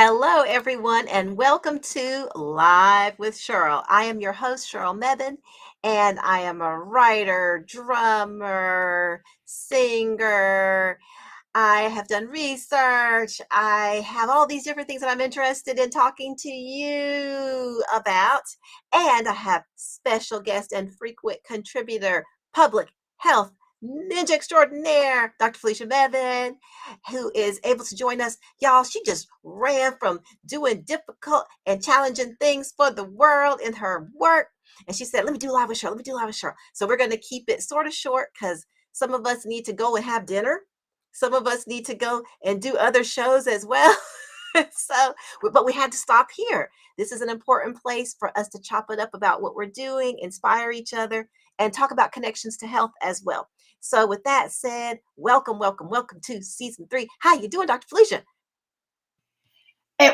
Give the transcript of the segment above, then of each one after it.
Hello, everyone, and welcome to Live with Sheryl. I am your host, Sheryl Mebin, and I am a writer, drummer, singer. I have done research. I have all these different things that I'm interested in talking to you about. And I have special guest and frequent contributor, public health ninja extraordinaire, Dr. Felicia Mevin, who is able to join us. Y'all, she just ran from doing difficult and challenging things for the world in her work. And she said, let me do live with Sheryl. Let me do live with Sheryl. So we're going to keep it sort of short because some of us need to go and have dinner. Some of us need to go and do other shows as well. So, but we had to stop here. This is an important place for us to chop it up about what we're doing, inspire each other, and talk about connections to health as well. So, with that said, welcome, welcome, welcome to season 3. How you doing, Dr. Felicia?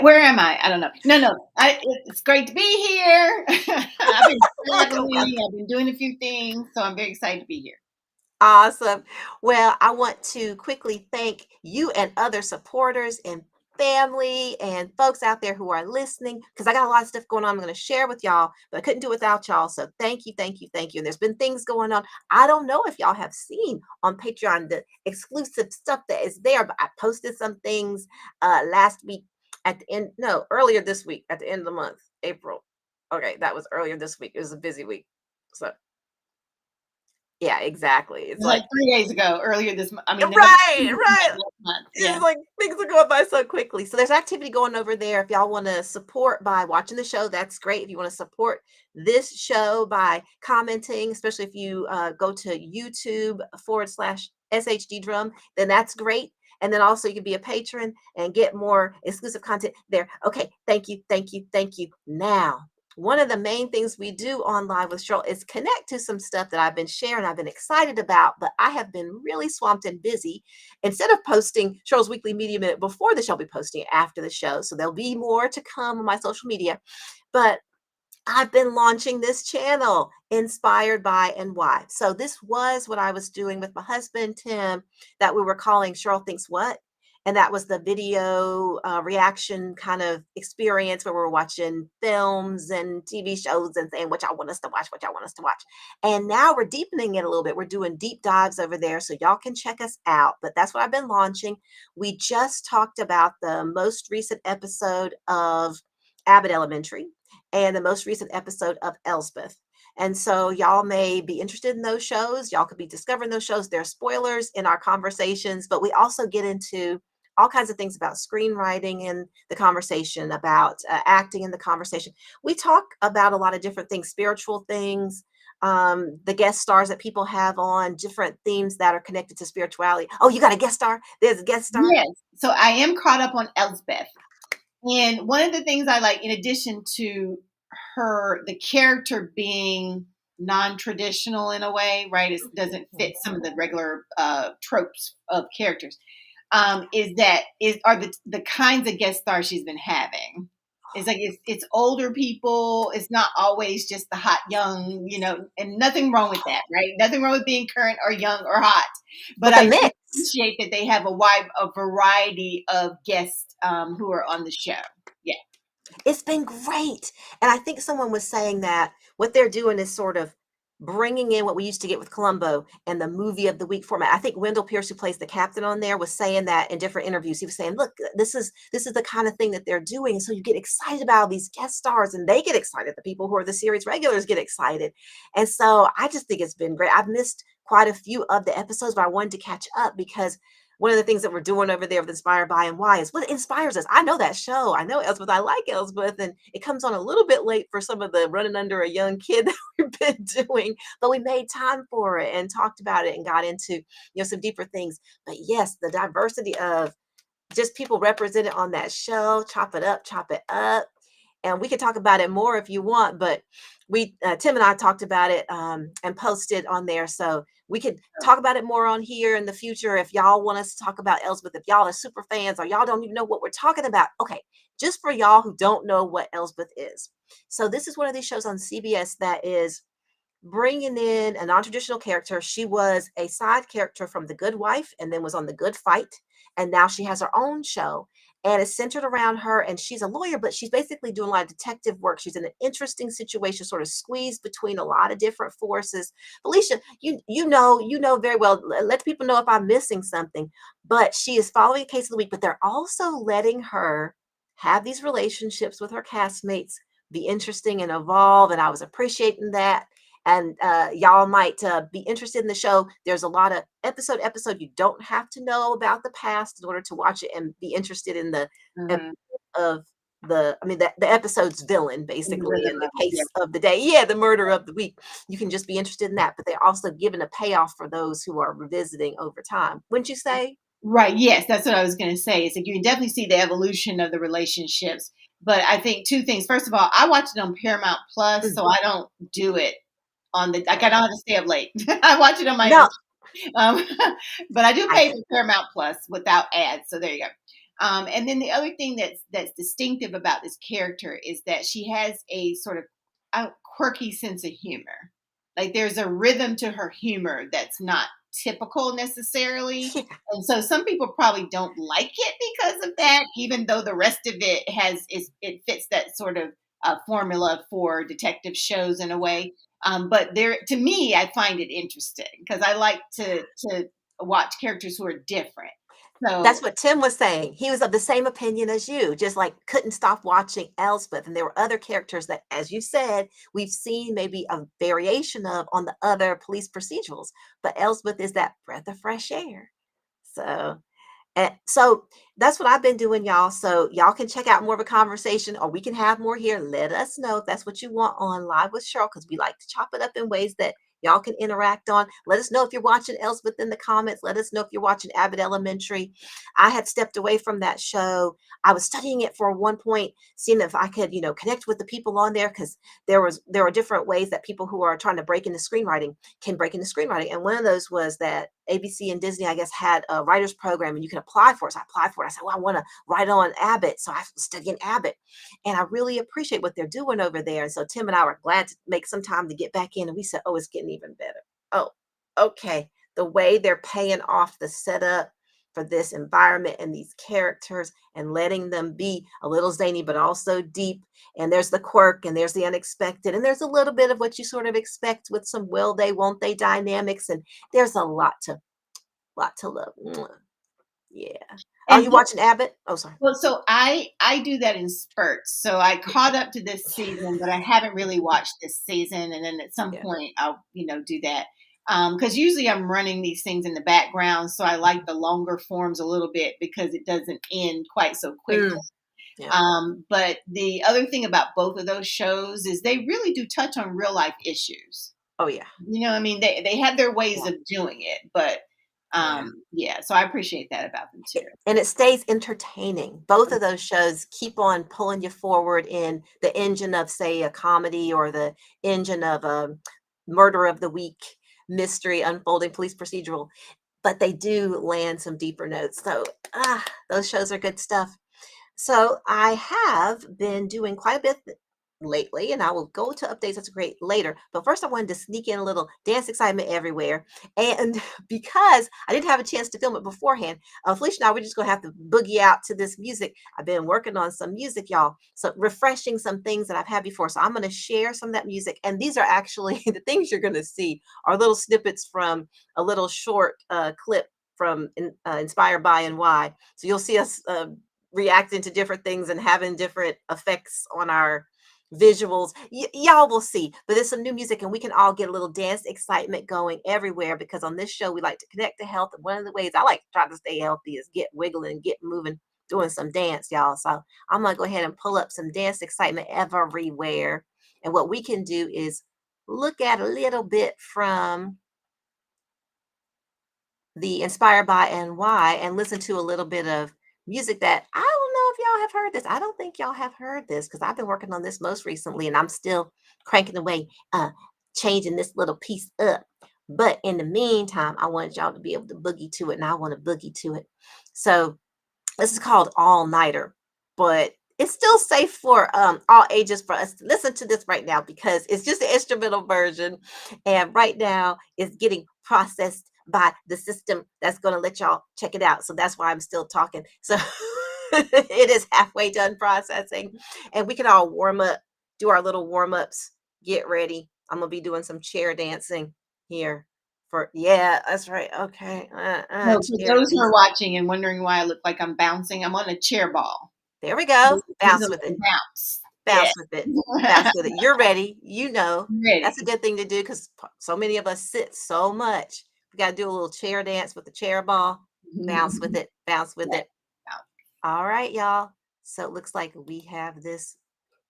Where am I? I don't know. No. It's great to be here. I've been Welcome, traveling. welcome. I've been doing a few things, so I'm very excited to be here. Awesome. Well, I want to quickly thank you and other supporters and family and folks out there who are listening because I got a lot of stuff going on I'm going to share with y'all, but I couldn't do it without y'all. So thank you, thank you, thank you. And there's been things going on. I don't know if y'all have seen on Patreon the exclusive stuff that is there, but I posted some things last week at the end, no, earlier this week at the end of the month, April. Okay, that was earlier this week. It was a busy week. So yeah, exactly. It It's was like like 3 days ago, earlier this month. I mean, right, right. last month. It's Yeah. like things are going by so quickly. So there's activity going over there. If y'all want to support by watching the show, that's great. If you want to support this show by commenting, especially if you go to YouTube/SHD Drum, then that's great. And then also you can be a patron and get more exclusive content there. Okay, thank you, thank you, thank you. Now, one of the main things we do on Live with Cheryl is connect to some stuff that I've been sharing, I've been excited about, but I have been really swamped and busy. Instead of posting Cheryl's Weekly Media Minute before the show, I'll be posting it after the show. So there'll be more to come on my social media. But I've been launching this channel, Inspired by and Why. So this was what I was doing with my husband, Tim, that we were calling Cheryl Thinks What. And that was the video reaction kind of experience where we're watching films and TV shows and saying what y'all want us to watch, what y'all want us to watch. And now we're deepening it a little bit. We're doing deep dives over there so y'all can check us out. But that's what I've been launching. We just talked about the most recent episode of Abbott Elementary and the most recent episode of Elsbeth. And so y'all may be interested in those shows. Y'all could be discovering those shows. There are spoilers in our conversations, but we also get into all kinds of things about screenwriting in the conversation, about acting in the conversation. We talk about a lot of different things, spiritual things, the guest stars that people have on, different themes that are connected to spirituality. Oh, you got a guest star? There's a guest star. Yes. So I am caught up on Elsbeth. And one of the things I like, in addition to the character being non-traditional in a way, right? It doesn't fit some of the regular tropes of characters. Are the kinds of guest stars she's been having. It's like it's older people. It's not always just the hot young, and nothing wrong with that, right? Nothing wrong with being current or young or hot. But With a I do mix. appreciate that they have a variety of guests who are on the show. Yeah. It's been great. And I think someone was saying that what they're doing is sort of bringing in what we used to get with Columbo and the movie of the week format. I think Wendell Pierce, who plays the captain on there, was saying that in different interviews. He was saying, look, this is the kind of thing that they're doing. So you get excited about these guest stars and they get excited. The people who are the series regulars get excited. And so I just think it's been great. I've missed quite a few of the episodes, but I wanted to catch up because one of the things that we're doing over there with Inspired by and Why is what inspires us. I know that show. I know Elspeth. I like Elspeth. And it comes on a little bit late for some of the running under a young kid that we've been doing, but we made time for it and talked about it and got into, some deeper things. But yes, the diversity of just people represented on that show, chop it up, chop it up. And we could talk about it more if you want, but Tim and I talked about it and posted on there. So we could talk about it more on here in the future if y'all want us to talk about Elsbeth, if y'all are super fans or y'all don't even know what we're talking about. Okay, just for y'all who don't know what Elsbeth is. So this is one of these shows on CBS that is bringing in a non-traditional character. She was a side character from The Good Wife and then was on The Good Fight, and now she has her own show, and it's centered around her, and she's a lawyer, but she's basically doing a lot of detective work. She's in an interesting situation, sort of squeezed between a lot of different forces. Felicia, you know very well. Let people know if I'm missing something, but she is following a case of the week, but they're also letting her have these relationships with her castmates, be interesting and evolve, and I was appreciating that. And y'all might be interested in the show. There's a lot of episode. You don't have to know about the past in order to watch it and be interested in the ep- Mhm. of I mean, the episode's villain, In the basically, rhythm in the of it, yeah. case of the day. Yeah, the murder of the week. You can just be interested in that, but they're also giving a payoff for those who are revisiting over time. Wouldn't you say? Right. Yes, that's what I was going to say. Is like you can definitely see the evolution of the relationships. But I think two things. First of all, I watch it on Paramount Plus, Mm, so I don't do it on the. Like I don't okay. have to stay up late. I watch it on my own. No, Um, but I do I pay get for it. Paramount Plus without ads. So there you go. And then the other thing that's distinctive about this character is that she has a sort of quirky sense of humor. Like there's a rhythm to her humor that's not typical necessarily. Yeah, And so some people probably don't like it because of yeah. that, even though the rest of it it fits that sort of formula for detective shows in a way. But there, to me, I find it interesting because I like to watch characters who are different. That's So what Tim was saying. He was of the same opinion as you, just like couldn't stop watching Elspeth. And there were other characters that, as you said, we've seen maybe a variation of on the other police procedurals. But Elspeth is that breath of fresh air. So and so that's what I've been doing, y'all. So y'all can check out more of a conversation, or we can have more here. Let us know if that's what you want on Live with Cheryl, because we like to chop it up in ways that y'all can interact on. Let us know if you're watching Elsbeth in the comments. Let us know if you're watching Abbott Elementary. I had stepped away from that show. I was studying it for one point, seeing if I could, connect with the people on there, because there are different ways that people who are trying to break into screenwriting can break into screenwriting. And one of those was that ABC and Disney, I guess, had a writer's program and you can apply for it. So I applied for it. I said, well, I want to write on Abbott. So I was studying Abbott. And I really appreciate what they're doing over there. And so Tim and I were glad to make some time to get back in. And we said, oh, it's getting even better. Oh, okay. The way they're paying off the setup for this environment and these characters and letting them be a little zany, but also deep. And there's the quirk and there's the unexpected. And there's a little bit of what you sort of expect with some will they, won't they dynamics. And there's a lot to love. Mwah. Yeah. Are and you watching Abbott? Oh, sorry. well, so I do that in spurts. So I caught up to this season, but I haven't really watched this season. And then at some Yeah. point, I'll do that because usually I'm running these things in the background. So I like the longer forms a little bit because it doesn't end quite so quickly. Mm, yeah. But the other thing about both of those shows is they really do touch on real life issues. Oh, yeah. I mean, they have their ways Yeah. of doing it, but Yeah. yeah. So I appreciate that about them too. And it stays entertaining. Both of those shows keep on pulling you forward in the engine of, say, a comedy or the engine of a murder of the week mystery unfolding police procedural, but they do land some deeper notes. So, those shows are good stuff. So I have been doing quite a bit lately, and I will go to updates. That's great later. But first, I wanted to sneak in a little dance excitement everywhere. And because I didn't have a chance to film it beforehand, Felicia and I, we're just going to have to boogie out to this music. I've been working on some music, y'all. So refreshing some things that I've had before. So I'm going to share some of that music. And these are actually the things you're going to see are little snippets from a little short clip from Inspired by and Why. So you'll see us reacting to different things and having different effects on our visuals. Y'all will see, but there's some new music and we can all get a little dance excitement going everywhere, because on this show we like to connect to health, and one of the ways I like to try to stay healthy is get wiggling, get moving, doing some dance, y'all. So I'm gonna go ahead and pull up some dance excitement everywhere, and what we can do is look at a little bit from the Inspired by and Why, and listen to a little bit of music that I don't know if y'all have heard this. I don't think y'all have heard this because I've been working on this most recently and I'm still cranking away, changing this little piece up. But in the meantime, I wanted y'all to be able to boogie to it, and I want to boogie to it. So this is called All Nighter, but it's still safe for all ages for us to listen to this right now because it's just the instrumental version. And right now it's getting processed by the system that's going to let y'all check it out. So that's why I'm still talking. So it is halfway done processing. And we can all warm up, do our little warm ups, get ready. I'm going to be doing some chair dancing here for, yeah, that's right. Okay. So for Chair, those who these, are watching and wondering why I look like I'm bouncing, I'm on a chair ball. there we go. This is a Bounce with it. little bounce. Yes. Bounce with it. Bounce with it. You're ready. You know, that's a Ready. good thing to do because so many of us sit so much. We got to do a little chair dance with the chair ball. Bounce with it. Bounce with Yes. it. All right, y'all. So it looks like we have this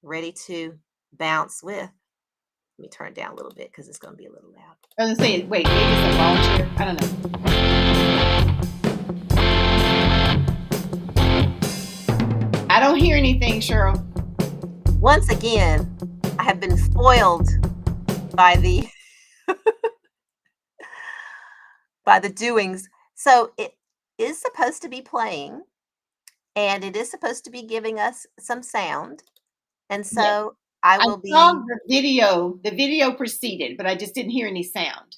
ready to bounce with. Let me turn it down a little bit because it's going to be a little loud. I was gonna say, wait, maybe it's a ball chair. I don't know. I don't hear anything, Cheryl. Once again, I have been foiled by the by the doings. So it is supposed to be playing and it is supposed to be giving us some sound. And Yes. so I I will saw be, the video. The video proceeded, but I just didn't hear any sound.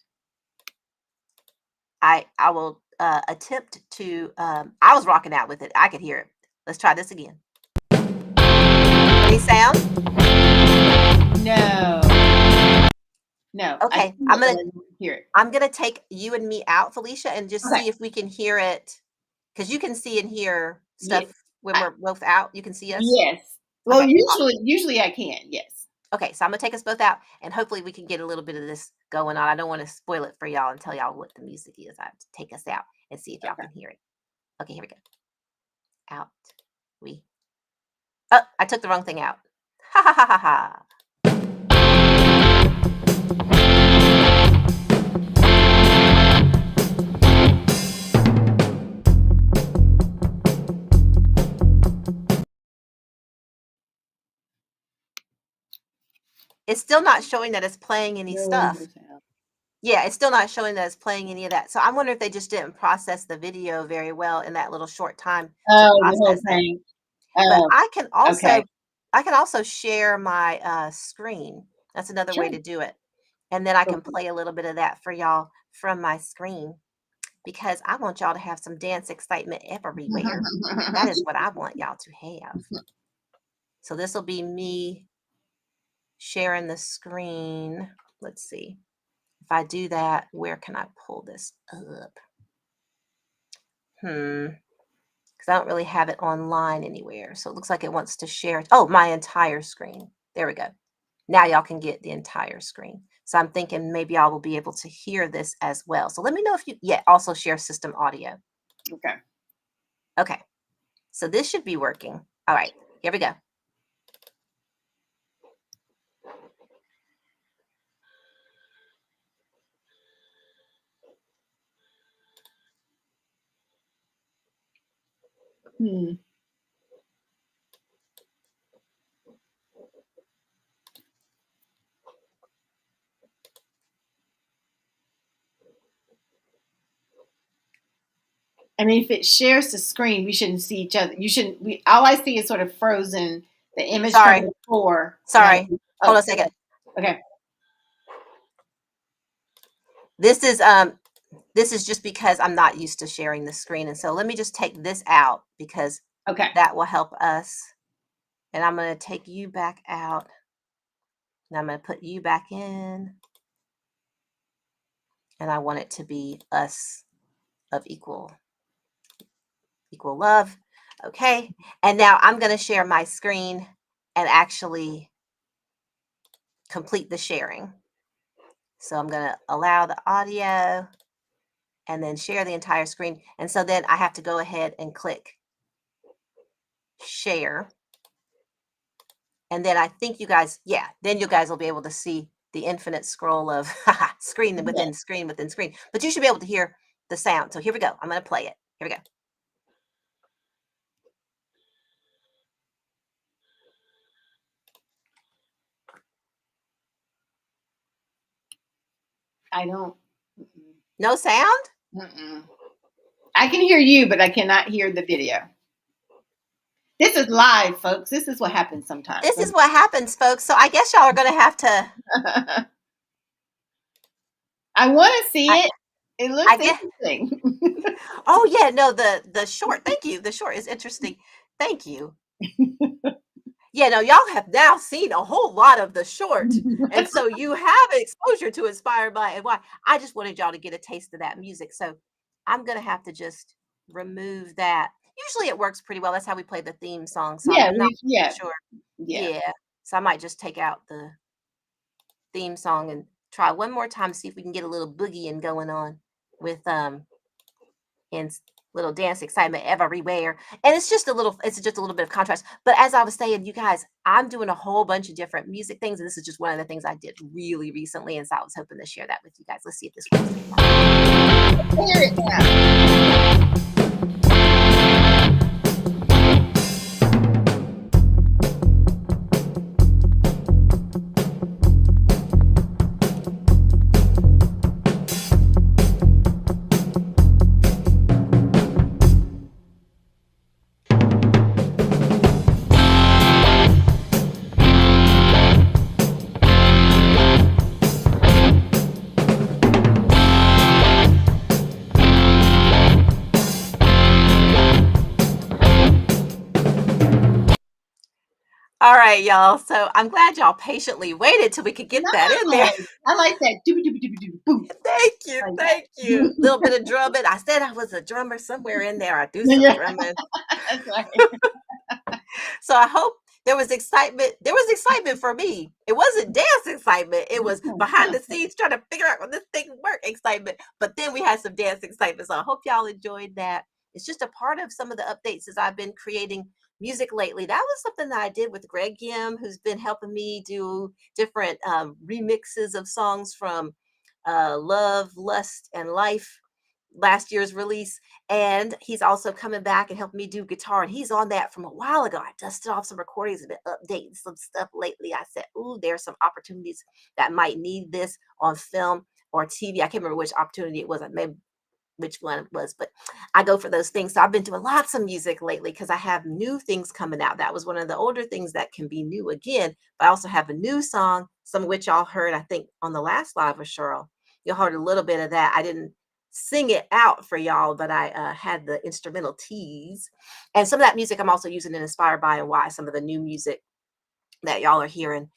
I will attempt to, I was rocking out with it. I could hear it. Let's try this again. Any sound? No. No. I Okay, see it, but I didn't hear it. I'm gonna take you and me out, Felicia, and just Okay. see if we can hear it. Because you can see and hear Yeah. stuff when we're both out. You can see us. Yes. Well, Okay. usually I can. Yes. Okay, so I'm gonna take us both out, and hopefully we can get a little bit of this going on. I don't want to spoil it for y'all and tell y'all what the music is. I have to take us out and see if y'all Okay. can hear it. Okay, here we go. Out. We. Oh, I took the wrong thing out. Ha ha ha ha ha. It's still not showing that it's playing any No stuff. sound. Yeah, it's still not showing that it's playing any of that. So I wonder if they just didn't process the video very well in that little short time to Oh, the whole process it. thing. But Oh, okay. I can also share my screen. That's another way Sure. to do it. And then I can Okay. play a little bit of that for y'all from my screen because I want y'all to have some dance excitement everywhere. That is what I want y'all to have. So this will be me sharing the screen. Let's see. If I do that, where can I pull this up? Because I don't really have it online anywhere. So it looks like it wants to share. Oh, my entire screen. There we go. Now y'all can get the entire screen. So I'm thinking maybe y'all will be able to hear this as well. So let me know if you, yeah, also share system audio. Okay. Okay. So this should be working. All right, here we go. Hmm. I mean, if it shares the screen, we shouldn't see each other. You shouldn't. All I see is sort of frozen. The image from Sorry. before, and I. Sorry. Hold on Oh, a second. okay. This is just because I'm not used to sharing the screen. And so let me just take this out because Okay. that will help us. And I'm going to take you back out. And I'm going to put you back in. And I want it to be us of equal love. Okay. And now I'm going to share my screen and actually complete the sharing. So I'm going to allow the audio and then share the entire screen. And so then I have to go ahead and click share. And then I think you guys, yeah, then you guys will be able to see the infinite scroll of screen Yeah. within screen within screen. But you should be able to hear the sound. So here we go. I'm going to play it. Here we go. I don't. No sound? Mm-mm. I can hear you, but I cannot hear the video. This is live, folks. This is what happens sometimes. This is what happens, folks. So I guess y'all are going to have to. I want to see I, it. It looks I guess. interesting. Oh yeah, no, the short. Thank you. The short is interesting. Thank you. Yeah, no, y'all have now seen a whole lot of the short, and so you have exposure to Inspired by and Why. I just wanted y'all to get a taste of that music, so I'm gonna have to just remove that. Usually it works pretty well. That's how we play the theme song, so Yeah, I'm not yeah, sure. yeah. Yeah, so I might just take out the theme song and try one more time, see if we can get a little boogieing going on with and little dance excitement everywhere. And it's just a little bit of contrast. But as I was saying, you guys, I'm doing a whole bunch of different music things, and this is just one of the things I did really recently. And so I was hoping to share that with you guys. Let's see if this works. Hear it now. All right, y'all. So I'm glad y'all patiently waited till we could get that in there. Nice. I like that. Boom. Thank you. Like Thank you. that. Little bit of drumming. I said I was a drummer somewhere in there. I do some Yeah, drumming. that's right. So I hope there was excitement. There was excitement for me. It wasn't dance excitement. It was behind the scenes trying to figure out what this thing work excitement. But then we had some dance excitement. So I hope y'all enjoyed that. It's just a part of some of the updates as I've been creating music lately. That was something that I did with Greg Gim, who's been helping me do different remixes of songs from Love, Lust, and Life, last year's release. And he's also coming back and helping me do guitar. And he's on that from a while ago. I dusted off some recordings and been updating some stuff lately. I said, ooh, there's some opportunities that might need this on film or TV. I can't remember which opportunity it was. I maybe which one it was, but I go for those things. So I've been doing lots of music lately because I have new things coming out. That was one of the older things that can be new again. But I also have a new song, some of which y'all heard, I think, on the last live with Sheryl. You heard a little bit of that. I didn't sing it out for y'all, but I had the instrumental tease. And some of that music I'm also using in Inspired by and Why. Some of the new music that y'all are hearing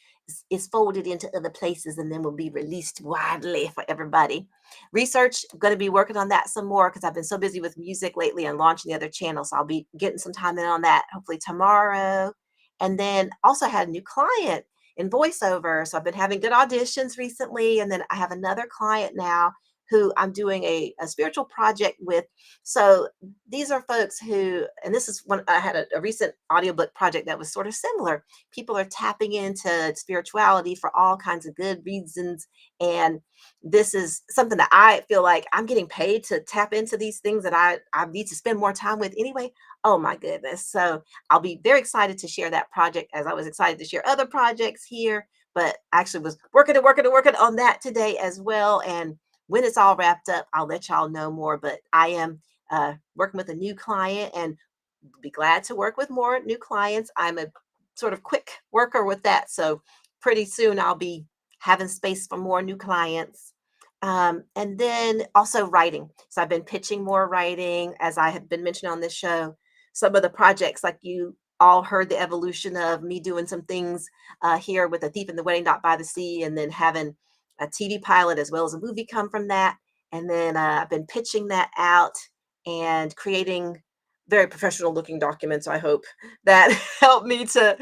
is folded into other places and then will be released widely for everybody. Research, I'm going to be working on that some more because I've been so busy with music lately and launching the other channels. So I'll be getting some time in on that hopefully tomorrow. And then also had a new client in voiceover. So I've been having good auditions recently. And then I have another client now who I'm doing a spiritual project with. So these are folks who, and this is when I had a recent audiobook project that was sort of similar. People are tapping into spirituality for all kinds of good reasons. And this is something that I feel like I'm getting paid to tap into these things that I need to spend more time with anyway. Oh my goodness. So I'll be very excited to share that project as I was excited to share other projects here. But I actually was working on that today as well. And when it's all wrapped up, I'll let y'all know more. But I am working with a new client and be glad to work with more new clients. I'm a sort of quick worker with that. So pretty soon I'll be having space for more new clients. And then also writing. So I've been pitching more writing, as I have been mentioning on this show. Some of the projects, like you all heard the evolution of me doing some things here with A Thief in the Wedding Not by the Sea, and then having a TV pilot as well as a movie come from that. And then I've been pitching that out and creating very professional looking documents, I hope, that help me to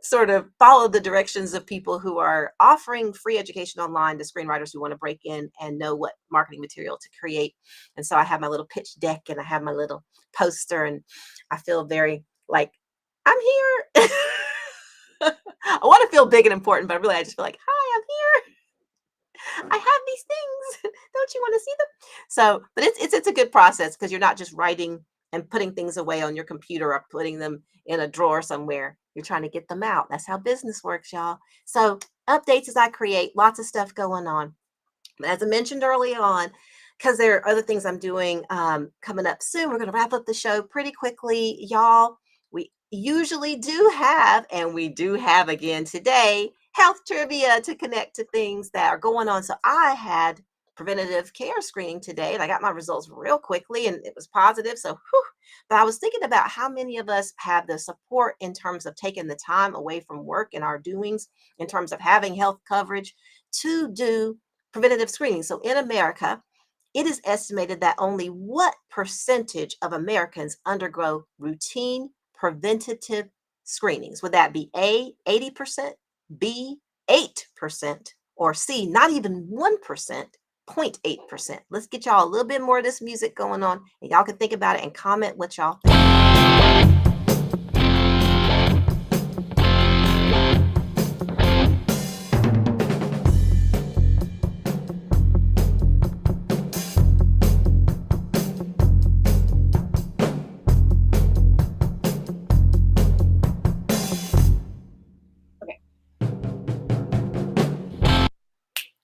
sort of follow the directions of people who are offering free education online to screenwriters who want to break in and know what marketing material to create. And so I have my little pitch deck and I have my little poster, and I feel very like I'm here. I want to feel big and important, but really I just feel like, hi, I'm here. I have these things. Don't you want to see them? So, but it's a good process because you're not just writing and putting things away on your computer or putting them in a drawer somewhere. You're trying to get them out. That's how business works, y'all. So, updates as I create, lots of stuff going on. But as I mentioned early on, because there are other things I'm doing coming up soon, we're going to wrap up the show pretty quickly, y'all. usually do have, and we do have again today, health trivia to connect to things that are going on. So I had preventative care screening today, and I got my results real quickly, and it was positive. So, whew. But I was thinking about how many of us have the support in terms of taking the time away from work and our doings, in terms of having health coverage to do preventative screening. So in America, it is estimated that only what percentage of Americans undergo routine preventative screenings? Would that be A, 80%, B, 8%, or C, not even 1%, 0.8%? Let's get y'all a little bit more of this music going on, and y'all can think about it and comment what y'all think. Okay.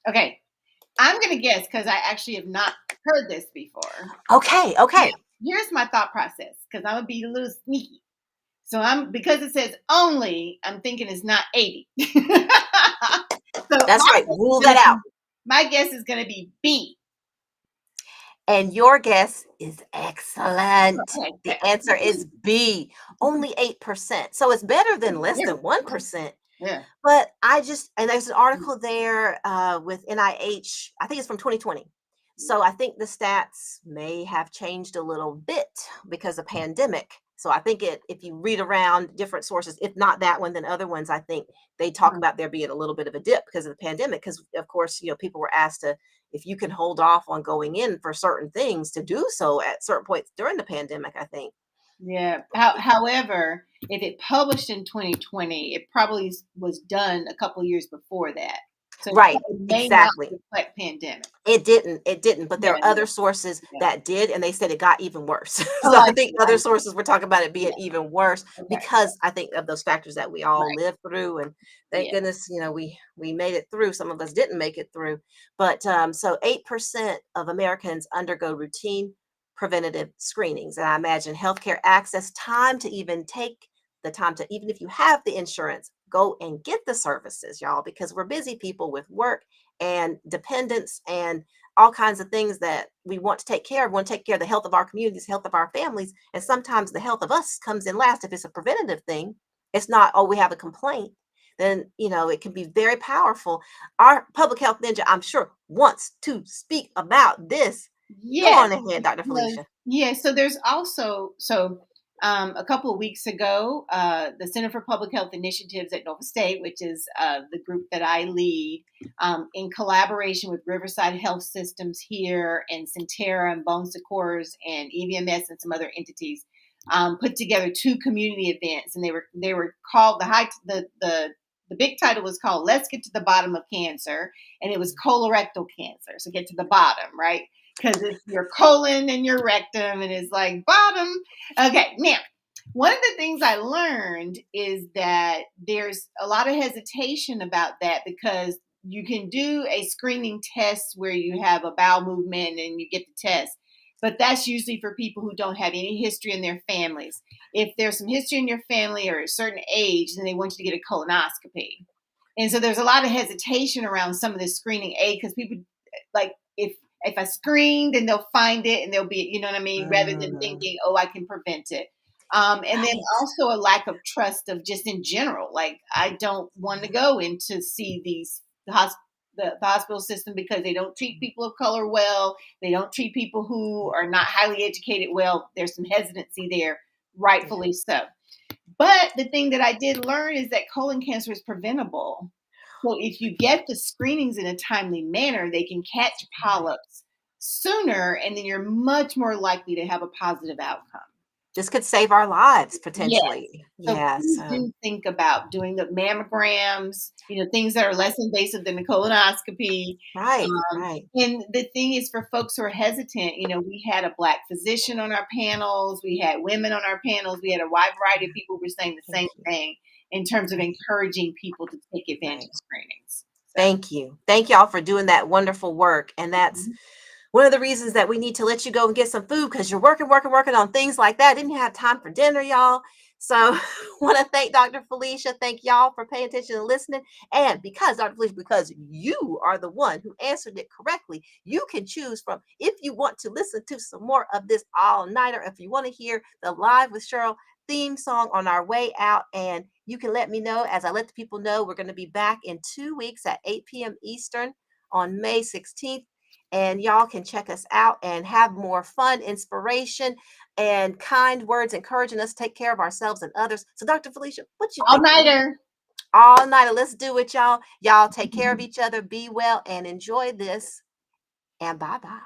Okay. I'm going to guess because I actually have not heard this before. Okay, Now, okay. here's my thought process because I'm going to be a little sneaky. So because it says only, I'm thinking it's not 80. So That's right. Rule that out. my guess is going to be B. And your guess is excellent. Okay. The answer is B, only 8%. So it's better than less than 1%. Yeah. But and there's an article there with NIH, I think it's from 2020. So I think the stats may have changed a little bit because of pandemic. So I think if you read around different sources, if not that one, then other ones, I think they talk about there being a little bit of a dip because of the pandemic. Because of course, people were asked to, if you can hold off on going in for certain things, to do so at certain points during the pandemic, I think. Yeah. However, if it published in 2020, it probably was done a couple of years before that. So Right, it may not exactly. reflect pandemic. It didn't, but there Yeah, are other sources yeah. that did, and they said it got even worse. Oh, So I I think see. other sources were talking about it being Yeah. even worse Okay. because I think of those factors that we all Right. lived through, and thank Yeah. goodness, we made it through. Some of us didn't make it through, but so 8% of Americans undergo routine preventative screenings, and I imagine healthcare access, time to even take the time to, even if you have the insurance, go and get the services, y'all, because we're busy people with work and dependents and all kinds of things that we want to take care of. We want to take care of the health of our communities, health of our families, and sometimes the health of us comes in last. If it's a preventative thing, it's not, oh, we have a complaint, then it can be very powerful. Our public health ninja, I'm sure, wants to speak about this. Go Yes. on ahead, Dr. Felicia. Yeah. So there's also a couple of weeks ago, the Center for Public Health Initiatives at Nova State, which is the group that I lead, in collaboration with Riverside Health Systems here and Centera and Bon Secours and EVMS and some other entities, put together 2 community events, and they were called the big title was called "Let's Get to the Bottom of Cancer," and it was colorectal cancer. So get to the bottom, right? Because it's your colon and your rectum, and it's like bottom. Okay, now one of the things I learned is that there's a lot of hesitation about that because you can do a screening test where you have a bowel movement and you get the test, but that's usually for people who don't have any history in their families. If there's some history in your family or a certain age, then they want you to get a colonoscopy. And so there's a lot of hesitation around some of this screening aid because people like if I screen, then they'll find it and they'll be, you know what I mean, rather than Mm, thinking, oh, I can prevent it. And then right. also a lack of trust of just in general. Like I don't want to go in to see the hospital system because they don't treat people of color well. They don't treat people who are not highly educated well. There's some hesitancy there, Yeah. rightfully so. But the thing that I did learn is that colon cancer is preventable. So if you get the screenings in a timely manner, they can catch polyps sooner, and then you're much more likely to have a positive outcome. This could save our lives Yes. potentially. So Yeah. please So do think about doing the mammograms, things that are less invasive than the colonoscopy. right, right. And the thing is, for folks who are hesitant, we had a Black physician on our panels, we had women on our panels, we had a wide variety of people who were saying the Thank same you. thing in terms of Thank encouraging people to take you. advantage Right. of screenings. So, Thank you. Thank y'all for doing that wonderful work. And that's mhm. One of the reasons that we need to let you go and get some food because you're working, working, working on things like that. Didn't have time for dinner, y'all. So want to thank Dr. Felicia. Thank y'all for paying attention and listening. And because Dr. Felicia, because you are the one who answered it correctly, you can choose from if you want to listen to some more of this all-nighter, if you want to hear the Live with Sheryl theme song on our way out. And you can let me know as I let the people know we're going to be back in 2 weeks at 8 p.m. Eastern on May 16th. And y'all can check us out and have more fun, inspiration, and kind words encouraging us to take care of ourselves and others. So, Dr. Felicia, what you All think? nighter. All night. Let's do it, y'all. Y'all take care of each other, be well, and enjoy this. And bye bye.